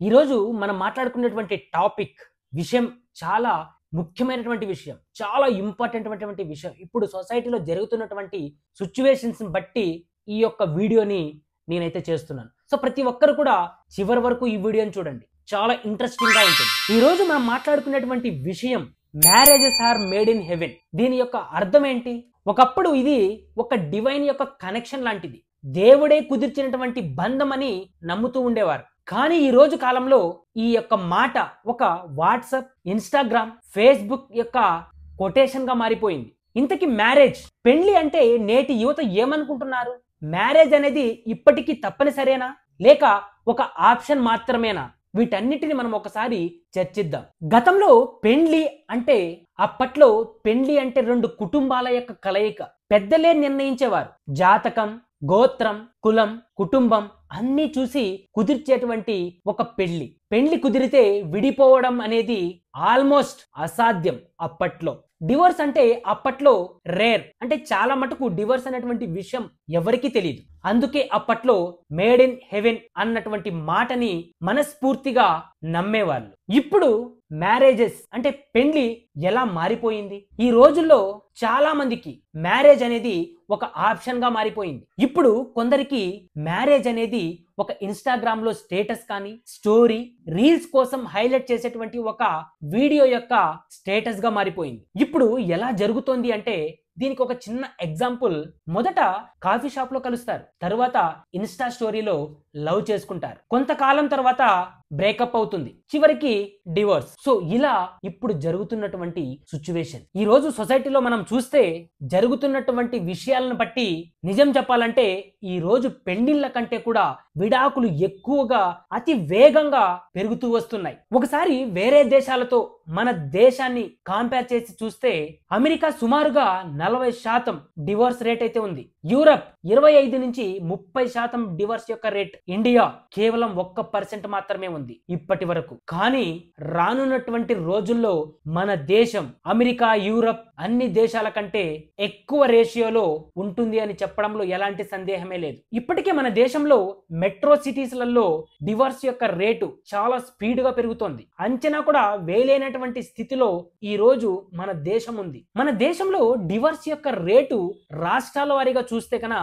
ఈరోజు మనం మాట్లాడుకునేటువంటి టాపిక్ విషయం చాలా ముఖ్యమైనటువంటి విషయం, చాలా ఇంపార్టెంట్ విషయం. ఇప్పుడు సొసైటీలో జరుగుతున్నటువంటి సిచ్యువేషన్స్ బట్టి ఈ యొక్క వీడియోని నేనైతే చేస్తున్నాను. సో ప్రతి ఒక్కరు కూడా చివరి వరకు ఈ వీడియోని చూడండి, చాలా ఇంట్రెస్టింగ్ గా ఉంటుంది. ఈ రోజు మనం మాట్లాడుకునేటువంటి విషయం marriages are made in heaven. దీని యొక్క అర్థం ఏంటి? ఒకప్పుడు ఇది ఒక డివైన్ యొక్క కనెక్షన్ లాంటిది, దేవుడే కుదిర్చినటువంటి బంధం అని నమ్ముతూ ఉండేవారు. కానీ ఈ రోజు కాలంలో ఈ యొక్క మాట ఒక వాట్సాప్, ఇన్స్టాగ్రామ్, ఫేస్బుక్ యొక్క కొటేషన్ గా మారిపోయింది. ఇంతకీ మ్యారేజ్, పెళ్లి అంటే నేటి యువత ఏమనుకుంటున్నారు? మ్యారేజ్ అనేది ఇప్పటికీ తప్పనిసరేనా, లేక ఒక ఆప్షన్ మాత్రమేనా? వీటన్నిటిని మనం ఒకసారి చర్చిద్దాం. గతంలో పెండ్లి అంటే, అప్పట్లో పెండ్లి అంటే రెండు కుటుంబాల యొక్క కలయిక. పెద్దలే నిర్ణయించేవారు. జాతకం, గోత్రం, కులం, కుటుంబం అన్నీ చూసి కుదిర్చేటువంటి ఒక పెళ్లి కుదిరితే విడిపోవడం అనేది ఆల్మోస్ట్ అసాధ్యం అప్పట్లో. డివోర్స్ అంటే అప్పట్లో రేర్, అంటే చాలా మటుకు డివోర్స్ అనేటువంటి విషయం ఎవరికీ తెలియదు. అందుకే అప్పట్లో మేడ్ ఇన్ హెవెన్ అన్నటువంటి మాటని మనస్ఫూర్తిగా నమ్మేవాళ్ళు. ఇప్పుడు మ్యారేజెస్ అంటే పెళ్లి ఎలా మారిపోయింది? ఈ రోజుల్లో చాలా మందికి మ్యారేజ్ అనేది ఒక ఆప్షన్ గా మారిపోయింది. ఇప్పుడు కొందరికి మ్యారేజ్ అనేది ఒక ఇన్స్టాగ్రామ్ లో స్టేటస్ కానీ, స్టోరీ, రీల్స్ కోసం హైలైట్ చేసేటువంటి ఒక వీడియో యొక్క స్టేటస్ గా మారిపోయింది. ఇప్పుడు ఎలా జరుగుతోంది అంటే, దీనికి ఒక చిన్న ఎగ్జాంపుల్. మొదట కాఫీ షాప్ లో కలుస్తారు, తరువాత ఇన్స్టా స్టోరీలో లవ్ చేసుకుంటారు, కొంతకాలం తర్వాత బ్రేకప్ అవుతుంది, చివరికి డివోర్స్. సో ఇలా ఇప్పుడు జరుగుతున్నటువంటి సిచ్యువేషన్. ఈ రోజు సొసైటీలో మనం చూస్తే జరుగుతున్నటువంటి విషయాలను బట్టి నిజం చెప్పాలంటే ఈ రోజు పెళ్లిళ్ల కంటే కూడా విడాకులు ఎక్కువగా అతి వేగంగా పెరుగుతూ వస్తున్నాయి. ఒకసారి వేరే దేశాలతో మన దేశాన్ని కంపేర్ చేసి చూస్తే అమెరికా సుమారుగా 40% డివోర్స్ రేట్ అయితే ఉంది. యూరప్ 25 నుంచి 30% డివోర్స్ యొక్క రేట్. ఇండియా కేవలం 1% మాత్రమే ఉంది ఇప్పటి వరకు. కానీ రానున్నటువంటి రోజుల్లో మన దేశం అమెరికా, యూరప్ అన్ని దేశాల కంటే ఎక్కువ రేషియోలో ఉంటుంది అని చెప్పడంలో ఎలాంటి సందేహమే లేదు. ఇప్పటికే మన దేశంలో మెట్రో సిటీస్లలో డివోర్స్ యొక్క రేటు చాలా స్పీడ్ గా పెరుగుతోంది. అంచనా కూడా వేయలేనటువంటి స్థితిలో ఈ రోజు మన దేశం ఉంది. మన దేశంలో డివోర్స్ యొక్క రేటు రాష్ట్రాల వారీగా చూస్తే కన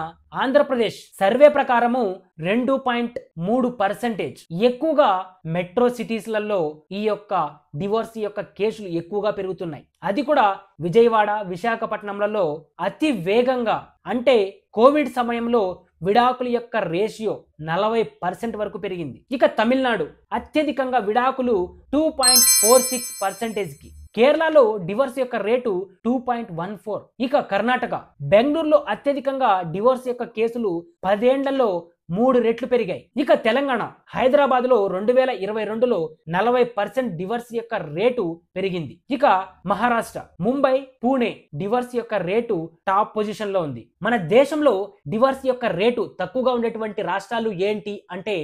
ఆంధ్రప్రదేశ్ సర్వే ప్రకారము 2.3%. ఎక్కువగా మెట్రో సిటీస్లలో ఈ యొక్క డివోర్స్ యొక్క కేసులు ఎక్కువగా పెరుగుతున్నాయి. అది కూడా విజయవాడ, విశాఖపట్నంలలో అతి వేగంగా. అంటే కోవిడ్ సమయంలో విడాకుల యొక్క రేషియో 40% వరకు పెరిగింది. ఇక తమిళనాడు అత్యధికంగా విడాకులు 2.46% కి. కేరళలో డివోర్స్ యొక్క రేటు 2.14. ఇక కర్ణాటక, బెంగళూరులో అత్యధికంగా డివోర్స్ యొక్క కేసులు 10 ఏళ్లలో 3 రెట్లు పెరిగాయి. ఇక తెలంగాణ, హైదరాబాద్ లో 2022లో 40% డివోర్స్ యొక్క రేటు పెరిగింది. ఇక మహారాష్ట్ర, ముంబై, పూణే డివోర్స్ యొక్క రేటు టాప్ పొజిషన్ లో ఉంది. మన దేశంలో డివోర్స్ యొక్క రేటు తక్కువగా ఉండేటువంటి రాష్ట్రాలు ఏంటి అంటే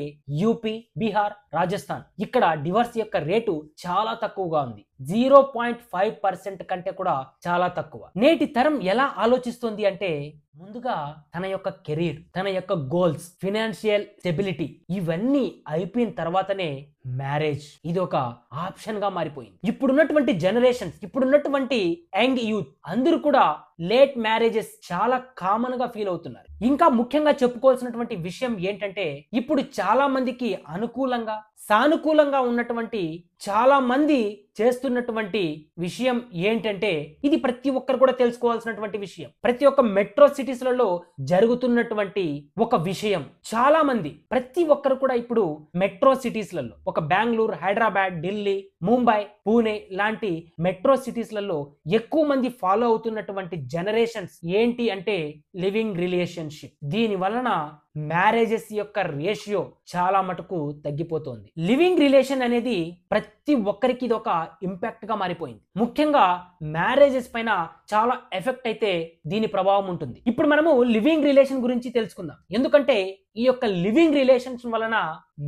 యూపీ, బీహార్, రాజస్థాన్. ఇక్కడ డివోర్స్ యొక్క రేటు చాలా తక్కువగా ఉంది. 0.5% కంటే కూడా చాలా తక్కువ. నేటి తరం ఎలా ఆలోచిస్తుంది అంటే, ముందుగా తన యొక్క కెరీర్, తన యొక్క గోల్స్, ఫినాన్షియల్ స్టెబిలిటీ ఇవన్నీ అయిపోయిన తర్వాతనే మ్యారేజ్. ఇది ఒక ఆప్షన్ గా మారిపోయింది. ఇప్పుడున్నటువంటి జనరేషన్స్, ఇప్పుడున్నటువంటి యంగ్ యూత్ అందరూ కూడా లేట్ మ్యారేజెస్ చాలా కామన్ గా ఫీల్ అవుతున్నారు. ఇంకా ముఖ్యంగా చెప్పుకోవాల్సినటువంటి విషయం ఏంటంటే, ఇప్పుడు చాలా మందికి అనుకూలంగా, సానుకూలంగా ఉన్నటువంటి చాలా మంది చేస్తున్నటువంటి విషయం ఏంటంటే, ఇది ప్రతి ఒక్కరు కూడా తెలుసుకోవాల్సినటువంటి విషయం. ప్రతి ఒక్క మెట్రో సిటీస్లలో జరుగుతున్నటువంటి ఒక విషయం. చాలా మంది, ప్రతి ఒక్కరు కూడా ఇప్పుడు మెట్రో సిటీస్లలో, ఒక బెంగళూరు, హైదరాబాద్, ఢిల్లీ, ముంబై, పూణే లాంటి మెట్రో సిటీస్లలో ఎక్కువ మంది ఫాలో అవుతున్నటువంటి జనరేషన్స్ ఏంటి అంటే లివింగ్ రిలేషన్షిప్. దీని వలన మ్యారేజెస్ యొక్క రేషియో చాలా మటుకు తగ్గిపోతుంది. లివింగ్ రిలేషన్ అనేది ప్రతి ఒక్కరికి ఇది ఒక ఇంపాక్ట్ గా మారిపోయింది. ముఖ్యంగా మ్యారేజెస్ పైన చాలా ఎఫెక్ట్ అయితే దీని ప్రభావం ఉంటుంది. ఇప్పుడు మనము లివింగ్ రిలేషన్ గురించి తెలుసుకుందాం. ఎందుకంటే ఈ యొక్క లివింగ్ రిలేషన్స్ వలన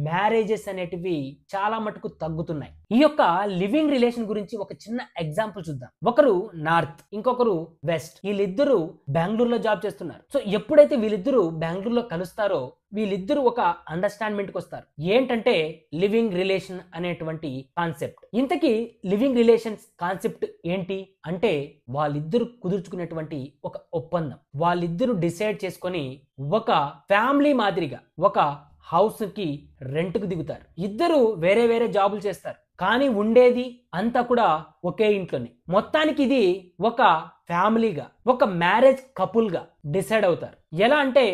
మ్యారేజెస్ అనేటివి చాలా మటుకు తగ్గుతున్నాయి. ఈ యొక్క లివింగ్ రిలేషన్ గురించి ఒక చిన్న ఎగ్జాంపుల్ చూద్దాం. ఒకరు నార్త్, ఇంకొకరు వెస్ట్. వీళ్ళిద్దరూ బెంగళూరులో జాబ్ చేస్తున్నారు. సో ఎప్పుడైతే వీళ్ళిద్దరూ బెంగళూరులో కలుస్తారో వీళ్ళిద్దరూ ఒక అండర్స్టాండ్మెంట్ కి వస్తారు. ఏంటంటే లివింగ్ రిలేషన్ అనేటువంటి కాన్సెప్ట్. ఇంతకీ లివింగ్ రిలేషన్స్ కాన్సెప్ట్ ఏంటి అంటే వాళ్ళిద్దరూ కుదుర్చుకునేటువంటి ఒక ఒప్పందం. వాళ్ళిద్దరూ డిసైడ్ చేసుకొని ఒక ఫ్యామిలీ మాదిరిగా ఒక హౌస్ కి రెంట్ కు దిగుతారు. ఇద్దరు వేరే వేరే జాబులు చేస్తారు, కానీ ఉండేది అంతా కూడా ఒకే ఇంట్లోనే. మొత్తానికి ఇది ఒక ఫ్యామిలీగా, ఒక మ్యారేజ్ కపుల్ గా డిసైడ్ అవుతారు. ఎలా అంటే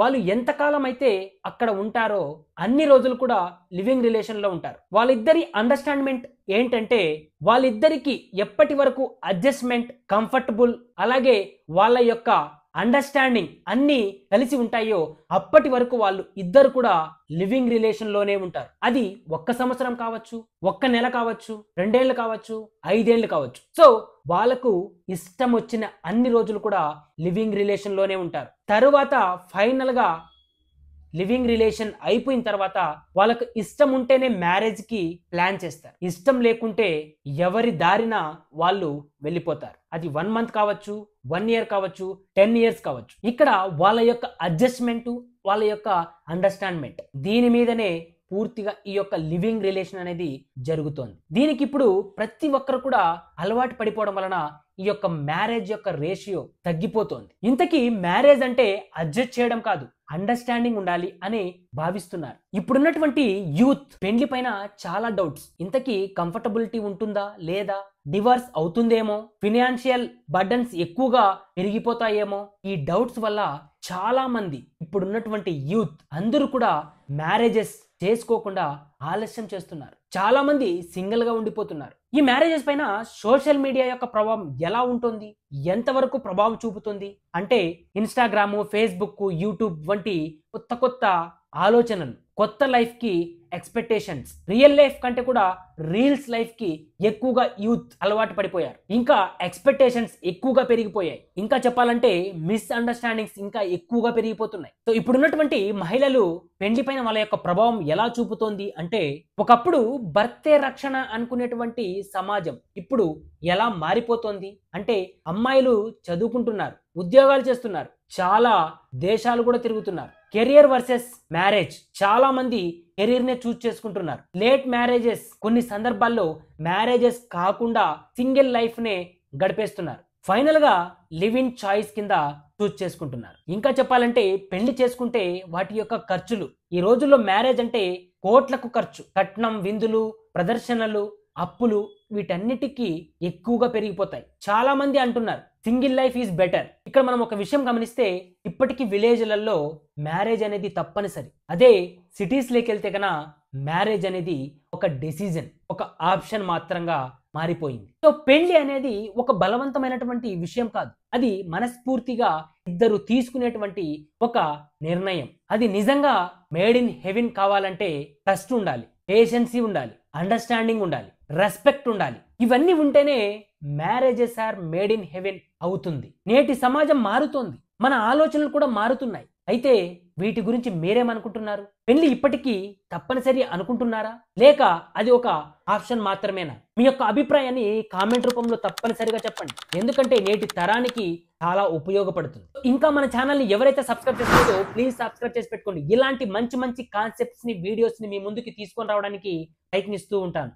వాళ్ళు ఎంతకాలం అయితే అక్కడ ఉంటారో అన్ని రోజులు కూడా లివింగ్ రిలేషన్ లో ఉంటారు. వాళ్ళిద్దరి అండర్స్టాండ్మెంట్ ఏంటంటే వాళ్ళిద్దరికి ఎప్పటి వరకు అడ్జస్ట్మెంట్, కంఫర్టబుల్, అలాగే వాళ్ళ యొక్క అండర్స్టాండింగ్ అన్ని కలిసి ఉంటాయో అప్పటి వరకు వాళ్ళు ఇద్దరు కూడా లివింగ్ రిలేషన్ లోనే ఉంటారు. అది 1 సంవత్సరం కావచ్చు, 1 నెల కావచ్చు, 2 ఏళ్ళు కావచ్చు, 5 ఏళ్ళు కావచ్చు. సో వాళ్ళకు ఇష్టం వచ్చిన అన్ని రోజులు కూడా లివింగ్ రిలేషన్ లోనే ఉంటారు. తరువాత ఫైనల్ గా లివింగ్ రిలేషన్ అయిపోయిన తర్వాత వాళ్ళకు ఇష్టం ఉంటేనే మ్యారేజ్ కి ప్లాన్ చేస్తారు. ఇష్టం లేకుంటే ఎవరి దారిన వాళ్ళు వెళ్ళిపోతారు. అది 1 మంత్ కావచ్చు, 1 ఇయర్ కావచ్చు, 10 ఇయర్స్ కావచ్చు. ఇక్కడ వాళ్ళ యొక్క అడ్జస్ట్మెంట్, వాళ్ళ యొక్క అండర్స్టాండ్మెంట్, దీని మీదనే పూర్తిగా ఈ యొక్క లివింగ్ రిలేషన్ అనేది జరుగుతోంది. దీనికి ఇప్పుడు ప్రతి ఒక్కరు కూడా అలవాటు పడిపోవడం వలన ఈ యొక్క మ్యారేజ్ యొక్క రేషియో తగ్గిపోతోంది. ఇంతకీ మ్యారేజ్ అంటే అడ్జస్ట్ చేయడం కాదు, అండర్స్టాండింగ్ ఉండాలి అని భావిస్తున్నారు. ఇప్పుడున్నటువంటి యూత్ పెండ్లి పైన చాలా డౌట్స్. ఇంతకీ కంఫర్టబిలిటీ ఉంటుందా లేదా, డివర్స్ అవుతుందేమో, ఫినాన్షియల్ బర్డన్స్ ఎక్కువగా పెరిగిపోతాయేమో, ఈ డౌట్స్ వల్ల చాలా మంది ఇప్పుడున్నటువంటి యూత్ అందరూ కూడా మ్యారేజెస్ చేసుకోకుండా ఆలస్యం చేస్తున్నారు. చాలా మంది సింగిల్ గా ఉండిపోతున్నారు. ఈ మ్యారేజెస్ పైన సోషల్ మీడియా యొక్క ప్రభావం ఎలా ఉంటుంది, ఎంతవరకు ప్రభావం చూపుతుంది అంటే ఇన్స్టాగ్రామ్, ఫేస్బుక్, యూట్యూబ్ వంటి కొత్త ఆలోచనలు, కొత్త లైఫ్ కి ఎక్స్పెక్టేషన్స్, రియల్ లైఫ్ కంటే కూడా రీల్స్ లైఫ్ కి ఎక్కువగా యూత్ అలవాటు పడిపోయారు. ఇంకా ఎక్స్పెక్టేషన్స్ ఎక్కువగా పెరిగిపోయాయి. ఇంకా చెప్పాలంటే మిస్అండర్స్టాండింగ్స్ ఇంకా ఎక్కువగా పెరిగిపోతున్నాయి. సో ఇప్పుడున్నటువంటి మహిళలు పెండ్లి పైన వాళ్ళ యొక్క ప్రభావం ఎలా చూపుతోంది అంటే ఒకప్పుడు భర్తే రక్షణ అనుకునేటువంటి సమాజం ఇప్పుడు ఎలా మారిపోతోంది అంటే అమ్మాయిలు చదువుకుంటున్నారు, ఉద్యోగాలు చేస్తున్నారు, చాలా దేశాలు కూడా తిరుగుతున్నారు. కెరియర్ వర్సెస్ మ్యారేజ్, చాలా మంది కెరీర్ నే చూస్ చేసుకుంటున్నారు. లేట్ మ్యారేజెస్, కొన్ని సందర్భాల్లో మ్యారేజెస్ కాకుండా సింగిల్ లైఫ్ నే గడిపేస్తున్నారు. ఫైనల్ గా లివ్ ఇన్ చాయిస్ కింద చూస్ చేసుకుంటున్నారు. ఇంకా చెప్పాలంటే పెళ్లి చేసుకుంటే వాటి యొక్క ఖర్చులు, ఈ రోజుల్లో మ్యారేజ్ అంటే కోట్లకు ఖర్చు, కట్నం, విందులు, ప్రదర్శనలు, అప్పులు, వీటన్నిటికీ ఎక్కువగా పెరిగిపోతాయి. చాలా మంది అంటున్నారు సింగిల్ లైఫ్ ఈజ్ బెటర్. ఇక్కడ మనం ఒక విషయం గమనిస్తే ఇప్పటికీ విలేజ్లలో మ్యారేజ్ అనేది తప్పనిసరి. అదే సిటీస్ లోకి వెళ్తే కన్నా మ్యారేజ్ అనేది ఒక డెసిజన్, ఒక ఆప్షన్ మాత్రంగా మారిపోయింది. సో పెళ్లి అనేది ఒక బలవంతమైనటువంటి విషయం కాదు, అది మనస్ఫూర్తిగా ఇద్దరు తీసుకునేటువంటి ఒక నిర్ణయం. అది నిజంగా మేడ్ ఇన్ హెవెన్ కావాలంటే ట్రస్ట్ ఉండాలి, పేషెన్సీ ఉండాలి, అండర్స్టాండింగ్ ఉండాలి, రెస్పెక్ట్ ఉండాలి. ఇవన్నీ ఉంటేనే marriages are made in heaven అవుతుంది. నేటి సమాజం మారుతోంది, మన ఆలోచనలు కూడా మారుతున్నాయి. అయితే వీటి గురించి మీరేమనుకుంటున్నారు? పెళ్లి ఇప్పటికీ తప్పనిసరి అనుకుంటున్నారా, లేక అది ఒక ఆప్షన్ మాత్రమేనా? మీ యొక్క అభిప్రాయాన్ని కామెంట్ రూపంలో తప్పనిసరిగా చెప్పండి, ఎందుకంటే నేటి తరానికి చాలా ఉపయోగపడుతుంది. ఇంకా మన ఛానల్ని ఎవరైతే సబ్స్క్రైబ్ చేసుకోలేదో ప్లీజ్ సబ్స్క్రైబ్ చేసి పెట్టుకోండి. ఇలాంటి మంచి కాన్సెప్ట్స్ ని, వీడియోస్ ని మీ ముందుకి తీసుకొని రావడానికి ప్రయత్నిస్తూ ఉంటాను.